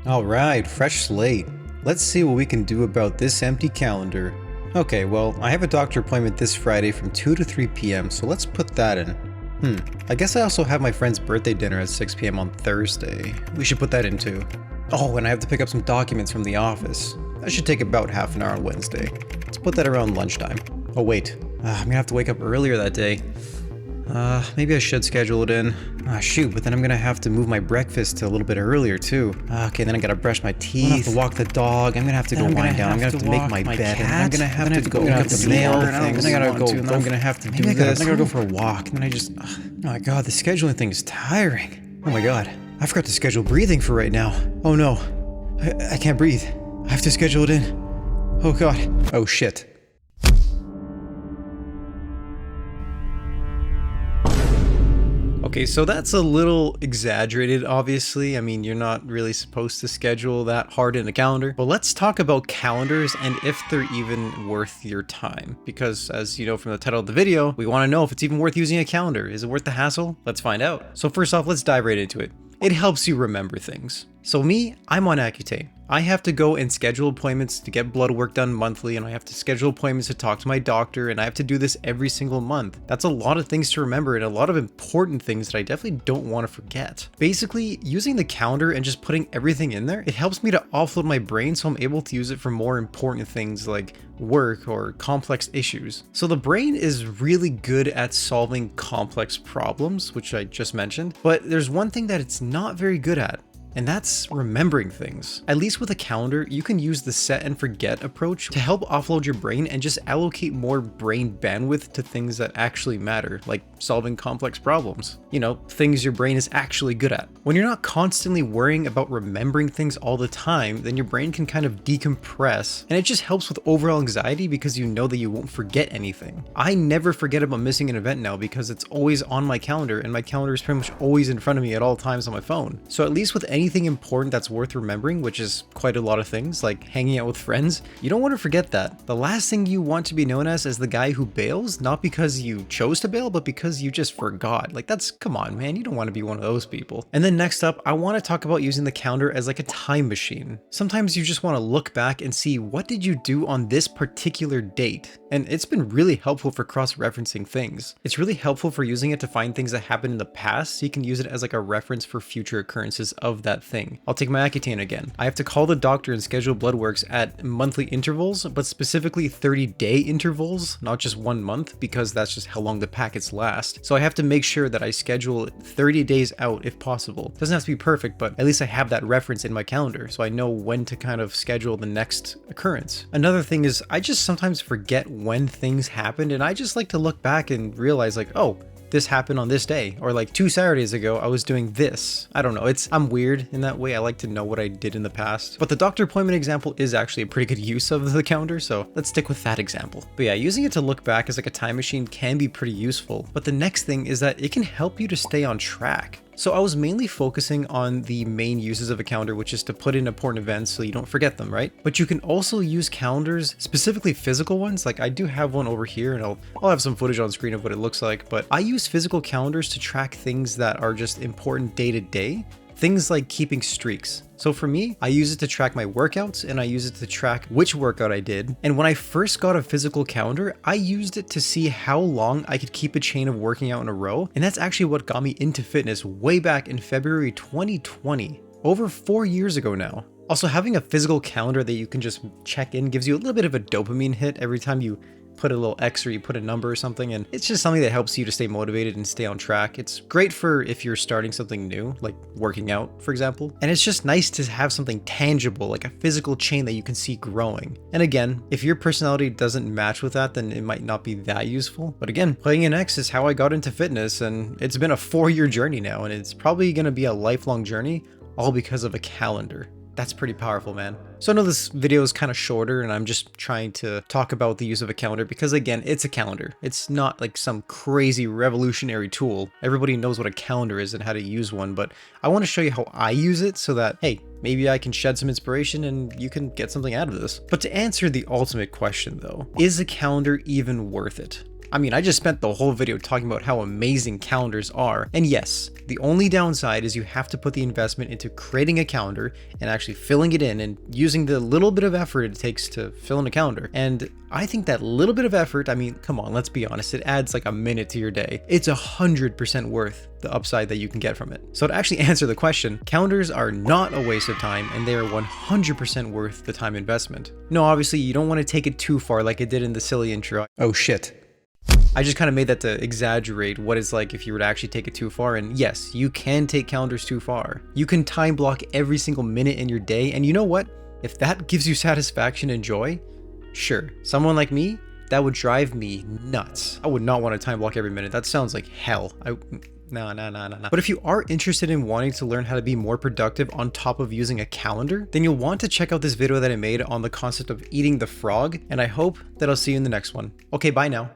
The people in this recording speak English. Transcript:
Alright, fresh slate. Let's see what we can do about this empty calendar. Okay, well, I have a doctor appointment this Friday from 2 to 3 p.m, so let's put that in. I guess I also have my friend's birthday dinner at 6 p.m. on Thursday. We should put that in too. Oh, and I have to pick up some documents from the office. That should take about half an hour on Wednesday. Let's put that around lunchtime. Oh wait, I'm gonna have to wake up earlier that day. Maybe I should schedule it in. Shoot, but then I'm gonna have to move my breakfast to a little bit earlier too. Okay, then I gotta brush my teeth. I'm gonna have to walk the dog. I'm gonna have to go wind down. I'm gonna have to make my bed. I'm gonna have to go get the mail things. Then I gotta go. I'm gonna have to do this. Then I gotta go for a walk. And then oh my god, the scheduling thing is tiring. Oh my god, I forgot to schedule breathing for right now. Oh no, I can't breathe. I have to schedule it in. Oh god. Oh shit. Okay, so that's a little exaggerated, obviously. I mean, you're not really supposed to schedule that hard in a calendar. But let's talk about calendars and if they're even worth your time. Because as you know from the title of the video, we want to know if it's even worth using a calendar. Is it worth the hassle? Let's find out. So first off, let's dive right into it. It helps you remember things. So me, I'm on Accutane. I have to go and schedule appointments to get blood work done monthly, and I have to schedule appointments to talk to my doctor, and I have to do this every single month. That's a lot of things to remember and a lot of important things that I definitely don't want to forget. Basically, using the calendar and just putting everything in there, it helps me to offload my brain so I'm able to use it for more important things like work or complex issues. So the brain is really good at solving complex problems, which I just mentioned, but there's one thing that it's not very good at. And that's remembering things. At least with a calendar, you can use the set and forget approach to help offload your brain and just allocate more brain bandwidth to things that actually matter, like solving complex problems. You know, things your brain is actually good at. When you're not constantly worrying about remembering things all the time, then your brain can kind of decompress, and it just helps with overall anxiety because you know that you won't forget anything. I never forget about missing an event now because it's always on my calendar, and my calendar is pretty much always in front of me at all times on my phone. So at least with anything important that's worth remembering, which is quite a lot of things like hanging out with friends, you don't want to forget that. The last thing you want to be known as is the guy who bails, not because you chose to bail, but because you just forgot. Like come on, man, you don't want to be one of those people. And then next up, I want to talk about using the calendar as like a time machine. Sometimes you just want to look back and see what did you do on this particular date. And it's been really helpful for cross-referencing things. It's really helpful for using it to find things that happened in the past, so you can use it as like a reference for future occurrences of that thing. I'll take my Accutane again. I have to call the doctor and schedule blood works at monthly intervals, but specifically 30-day intervals, not just 1 month, because that's just how long the packets last. So I have to make sure that I schedule 30 days out if possible. Doesn't have to be perfect, but at least I have that reference in my calendar, so I know when to kind of schedule the next occurrence. Another thing is I just sometimes forget when things happened, and I just like to look back and realize like, oh, this happened on this day, or like 2 Saturdays ago I was doing this. I don't know, I'm weird in that way. I like to know what I did in the past. But the doctor appointment example is actually a pretty good use of the calendar, so let's stick with that example. But yeah, using it to look back as like a time machine can be pretty useful. But the next thing is that it can help you to stay on track. So I was mainly focusing on the main uses of a calendar, which is to put in important events so you don't forget them, right? But you can also use calendars, specifically physical ones. Like I do have one over here, and I'll have some footage on screen of what it looks like, but I use physical calendars to track things that are just important day to day. Things like keeping streaks. So for me, I use it to track my workouts, and I use it to track which workout I did. And when I first got a physical calendar, I used it to see how long I could keep a chain of working out in a row. And that's actually what got me into fitness way back in February 2020, over 4 years ago now. Also, having a physical calendar that you can just check in gives you a little bit of a dopamine hit every time you put a little X or you put a number or something, and it's just something that helps you to stay motivated and stay on track. It's great for if you're starting something new, like working out, for example. And it's just nice to have something tangible, like a physical chain that you can see growing. And again, if your personality doesn't match with that, then it might not be that useful. But again, playing an X is how I got into fitness, and it's been a 4-year journey now, and it's probably going to be a lifelong journey, all because of a calendar. That's pretty powerful, man. So I know this video is kind of shorter, and I'm just trying to talk about the use of a calendar because, again, it's a calendar. It's not like some crazy revolutionary tool. Everybody knows what a calendar is and how to use one, but I want to show you how I use it so that, hey, maybe I can shed some inspiration and you can get something out of this. But to answer the ultimate question though, is a calendar even worth it? I mean, I just spent the whole video talking about how amazing calendars are, and yes, the only downside is you have to put the investment into creating a calendar and actually filling it in and using the little bit of effort it takes to fill in a calendar. And I think that little bit of effort, I mean, come on, let's be honest, it adds like a minute to your day. It's 100% worth the upside that you can get from it. So to actually answer the question, calendars are not a waste of time and they are 100% worth the time investment. No, obviously you don't want to take it too far like it did in the silly intro. Oh shit. I just kind of made that to exaggerate what it's like if you were to actually take it too far, and yes, you can take calendars too far. You can time block every single minute in your day, and you know what? If that gives you satisfaction and joy, sure. Someone like me, that would drive me nuts. I would not want to time block every minute. That sounds like hell. No. But if you are interested in wanting to learn how to be more productive on top of using a calendar, then you'll want to check out this video that I made on the concept of eating the frog, and I hope that I'll see you in the next one. Okay, bye now.